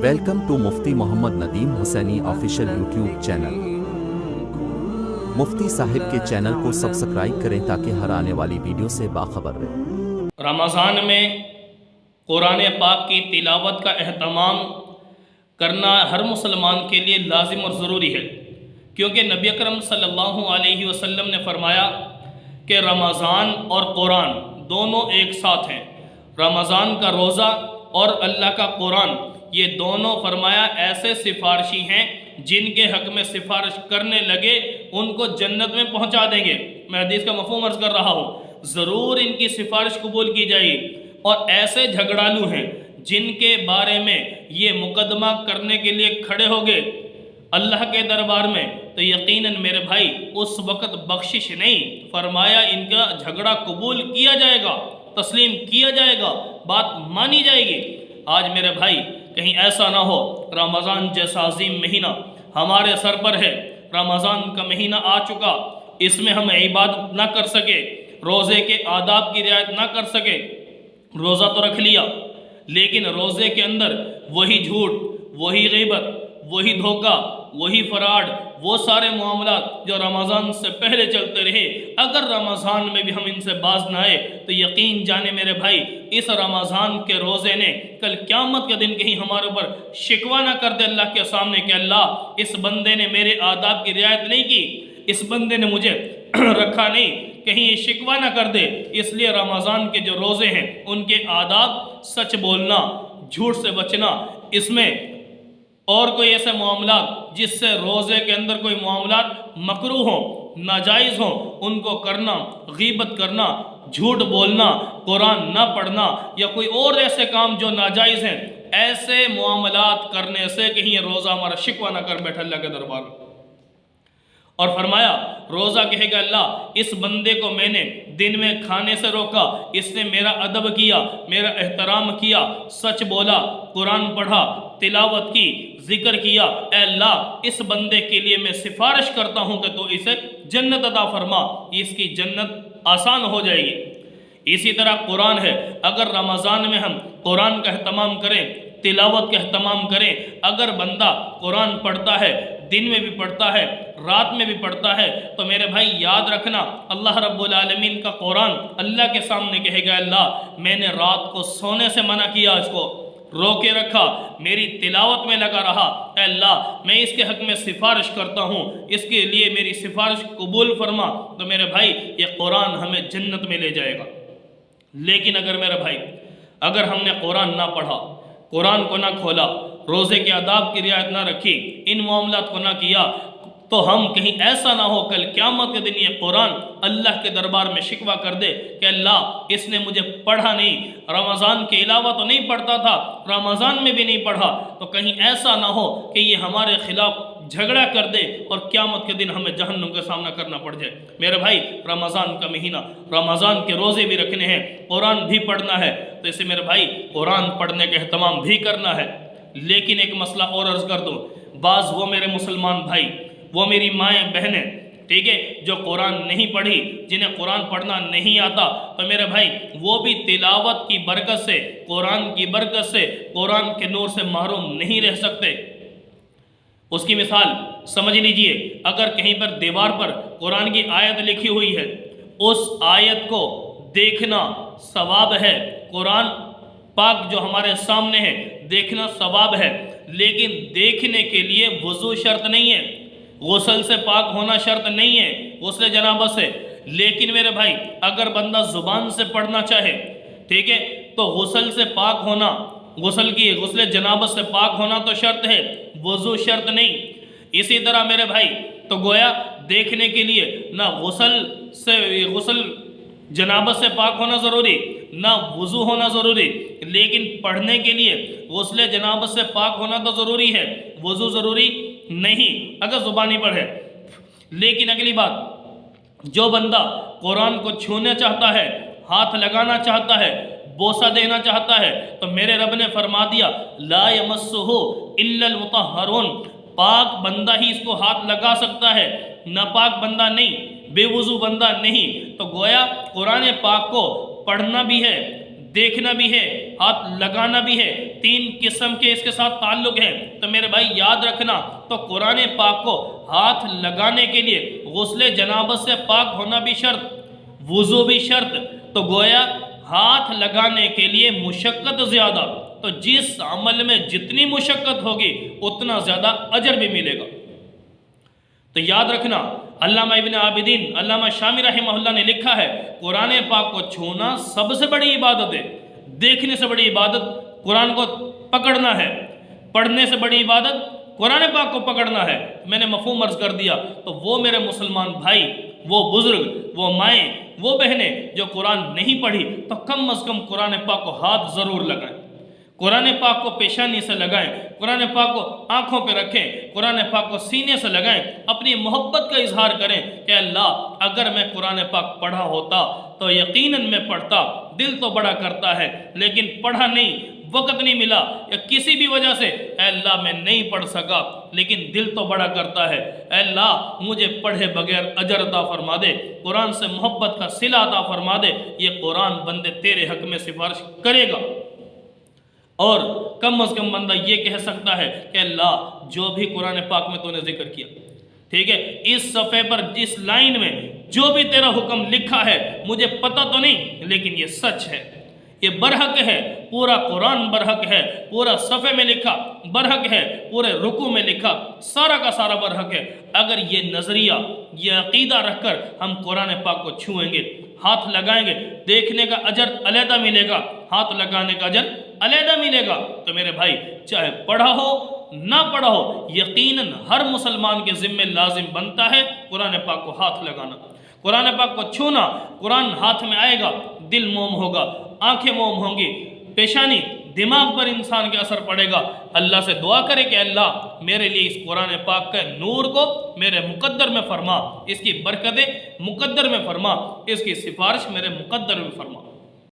Welcome to Mufti Muhammad Nadeem Husaini official YouTube channel. Mufti صاحب کے channel کو سبسکرائب کریں تاکہ ہر آنے والی ویڈیو سے باخبر رہیں۔ رمضان میں قرآن پاک کی تلاوت کا اہتمام کرنا ہر مسلمان کے لیے لازم اور ضروری ہے، کیونکہ نبی اکرم صلی اللہ علیہ وسلم نے فرمایا کہ رمضان اور قرآن دونوں ایک ساتھ ہیں۔ رمضان کا روزہ اور اللہ کا قرآن یہ دونوں فرمایا ایسے سفارشی ہیں جن کے حق میں سفارش کرنے لگے ان کو جنت میں پہنچا دیں گے۔ میں حدیث کا مفہوم عرض کر رہا ہوں، ضرور ان کی سفارش قبول کی جائے گی۔ اور ایسے جھگڑالو ہیں جن کے بارے میں یہ مقدمہ کرنے کے لیے کھڑے ہو گئے اللہ کے دربار میں، تو یقیناً میرے بھائی اس وقت بخشش نہیں، فرمایا ان کا جھگڑا قبول کیا جائے گا، تسلیم کیا جائے گا، بات مانی جائے گی۔ آج میرے بھائی کہیں ایسا نہ ہو رمضان جیسا عظیم مہینہ ہمارے سر پر ہے، رمضان کا مہینہ آ چکا، اس میں ہم عبادت نہ کر سکے، روزے کے آداب کی رعایت نہ کر سکے۔ روزہ تو رکھ لیا لیکن روزے کے اندر وہی جھوٹ، وہی غیبت، وہی دھوکہ، وہی فراڈ، وہ سارے معاملات جو رمضان سے پہلے چلتے رہے، اگر رمضان میں بھی ہم ان سے باز نہ آئے تو یقین جانے میرے بھائی اس رمضان کے روزے نے کل قیامت کے دن کہیں ہمارے اوپر شکوہ نہ کر دے اللہ کے سامنے کہ اللہ اس بندے نے میرے آداب کی رعایت نہیں کی، اس بندے نے مجھے رکھا نہیں، کہیں یہ شکوہ نہ کر دے۔ اس لیے رمضان کے جو روزے ہیں ان کے آداب سچ بولنا، جھوٹ سے بچنا، اس میں اور کوئی ایسے معاملات جس سے روزے کے اندر کوئی معاملات مکروہ ہوں، ناجائز ہوں، ان کو کرنا، غیبت کرنا، جھوٹ بولنا، قرآن نہ پڑھنا یا کوئی اور ایسے کام جو ناجائز ہیں، ایسے معاملات کرنے سے کہیں یہ روزہ ہمارا شکوہ نہ کر بیٹھا اللہ کے دربار میں۔ اور فرمایا روزہ کہے گا اللہ اس بندے کو میں نے دن میں کھانے سے روکا، اس نے میرا ادب کیا، میرا احترام کیا، سچ بولا، قرآن پڑھا، تلاوت کی، ذکر کیا، اے اللہ اس بندے کے لیے میں سفارش کرتا ہوں کہ تو اسے جنت عطا فرما، اس کی جنت آسان ہو جائے گی۔ اسی طرح قرآن ہے، اگر رمضان میں ہم قرآن کا اہتمام کریں، تلاوت کا اہتمام کریں، اگر بندہ قرآن پڑھتا ہے، دن میں بھی پڑھتا ہے، رات میں بھی پڑھتا ہے، تو میرے بھائی یاد رکھنا اللہ رب العالمین کا قرآن اللہ کے سامنے کہے گا اللہ میں نے رات کو سونے سے منع کیا، اس کو رو کے رکھا، میری تلاوت میں لگا رہا، اے اللہ میں اس کے حق میں سفارش کرتا ہوں، اس کے لیے میری سفارش قبول فرما، تو میرے بھائی یہ قرآن ہمیں جنت میں لے جائے گا۔ لیکن اگر میرے بھائی اگر ہم نے قرآن نہ پڑھا، قرآن کو نہ کھولا، روزے کے آداب کی رعایت نہ رکھی، ان معاملات کو نہ کیا، تو ہم کہیں ایسا نہ ہو کل قیامت کے دن یہ قرآن اللہ کے دربار میں شکوہ کر دے کہ اللہ اس نے مجھے پڑھا نہیں، رمضان کے علاوہ تو نہیں پڑھتا تھا، رمضان میں بھی نہیں پڑھا، تو کہیں ایسا نہ ہو کہ یہ ہمارے خلاف جھگڑا کر دے اور قیامت کے دن ہمیں جہنم کا سامنا کرنا پڑ جائے۔ میرے بھائی رمضان کا مہینہ، رمضان کے روزے بھی رکھنے ہیں، قرآن بھی پڑھنا ہے، تو اسے میرے بھائی قرآن پڑھنے کا اہتمام بھی کرنا ہے۔ لیکن ایک مسئلہ اور عرض کر دوں، بعض وہ میرے مسلمان بھائی، وہ میری مائیں بہنیں، ٹھیک ہے، جو قرآن نہیں پڑھی، جنہیں قرآن پڑھنا نہیں آتا، تو میرے بھائی وہ بھی تلاوت کی برکت سے، قرآن کی برکت سے، قرآن کے نور سے محروم نہیں رہ سکتے۔ اس کی مثال سمجھ لیجئے، اگر کہیں پر دیوار پر قرآن کی آیت لکھی ہوئی ہے، اس آیت کو دیکھنا ثواب ہے، قرآن پاک جو ہمارے سامنے ہے دیکھنا ثواب ہے، لیکن دیکھنے کے لیے وضو شرط نہیں ہے، غسل سے پاک ہونا شرط نہیں ہے، غسل جنابت سے۔ لیکن میرے بھائی اگر بندہ زبان سے پڑھنا چاہے، ٹھیک ہے، تو غسل سے پاک ہونا، غسل جنابت سے پاک ہونا تو شرط ہے، وضو شرط نہیں۔ اسی طرح میرے بھائی تو گویا دیکھنے کے لیے نہ غسل جنابت سے پاک ہونا ضروری، نہ وضو ہونا ضروری، لیکن پڑھنے کے لیے غسل جنابت سے پاک ہونا تو ضروری ہے، وضو ضروری نہیں اگر زبانی پڑھے۔ لیکن اگلی بات، جو بندہ قرآن کو چھونا چاہتا ہے، ہاتھ لگانا چاہتا ہے، بوسہ دینا چاہتا ہے، تو میرے رب نے فرما دیا لا یمسہ الا المطہرون، پاک بندہ ہی اس کو ہاتھ لگا سکتا ہے، ناپاک بندہ نہیں، بے وضو بندہ نہیں۔ تو گویا قرآن پاک کو پڑھنا بھی ہے، دیکھنا بھی ہے، ہاتھ لگانا بھی ہے، 3 قسم کے اس کے ساتھ تعلق ہے۔ تو میرے بھائی یاد رکھنا، تو قرآن پاک کو ہاتھ لگانے کے لیے غسل جنابت سے پاک ہونا بھی شرط، وضو بھی شرط۔ تو گویا ہاتھ لگانے کے لیے مشقت زیادہ، تو جس عمل میں جتنی مشقت ہوگی اتنا زیادہ اجر بھی ملے گا۔ تو یاد رکھنا، علامہ ابن عابدین، علامہ شامی رحمہ اللہ نے لکھا ہے، قرآن پاک کو چھونا سب سے بڑی عبادت ہے۔ دیکھنے سے بڑی عبادت قرآن کو پکڑنا ہے، پڑھنے سے بڑی عبادت قرآن پاک کو پکڑنا ہے۔ میں نے مفہوم عرض کر دیا، تو وہ میرے مسلمان بھائی، وہ بزرگ، وہ مائیں، وہ بہنیں جو قرآن نہیں پڑھی، تو کم از کم قرآن پاک کو ہاتھ ضرور لگائیں، قرآن پاک کو پیشانی سے لگائیں، قرآن پاک کو آنکھوں پہ رکھیں، قرآن پاک کو سینے سے لگائیں، اپنی محبت کا اظہار کریں کہ اللہ اگر میں قرآن پاک پڑھا ہوتا تو یقیناً میں پڑھتا، دل تو بڑا کرتا ہے لیکن پڑھا نہیں، وقت نہیں ملا یا کسی بھی وجہ سے، اے اللہ میں نہیں پڑھ سکا لیکن دل تو بڑا کرتا ہے، اے اللہ مجھے پڑھے بغیر اجر عطا فرما دے، قرآن سے محبت کا صلہ عطا فرما دے۔ یہ قرآن بندے تیرے حق میں سفارش کرے گا، اور کم از کم بندہ یہ کہہ سکتا ہے کہ اللہ جو بھی قرآن پاک میں تو نے ذکر کیا، ٹھیک ہے، اس صفحے پر جس لائن میں جو بھی تیرا حکم لکھا ہے مجھے پتہ تو نہیں لیکن یہ سچ ہے، یہ برحق ہے، پورا قرآن برحق ہے، پورا صفحے میں لکھا برحق ہے، پورے رکوع میں لکھا سارا کا سارا برحق ہے۔ اگر یہ نظریہ، یہ عقیدہ رکھ کر ہم قرآن پاک کو چھوئیں گے، ہاتھ لگائیں گے، دیکھنے کا اجر علیحدہ ملے گا، ہاتھ لگانے کا اجر علیحدہ ملے گا۔ تو میرے بھائی چاہے پڑھا ہو نہ پڑھا ہو، یقیناً ہر مسلمان کے ذمہ لازم بنتا ہے قرآن پاک کو ہاتھ لگانا، قرآن پاک کو چھونا۔ قرآن ہاتھ میں آئے گا، دل موم ہوگا، آنکھیں موم ہوں گی، پیشانی، دماغ پر انسان کے اثر پڑے گا۔ اللہ سے دعا کرے کہ اللہ میرے لیے اس قرآن پاک کے نور کو میرے مقدر میں فرما، اس کی برکتیں مقدر میں فرما، اس کی سفارش میرے مقدر میں فرما۔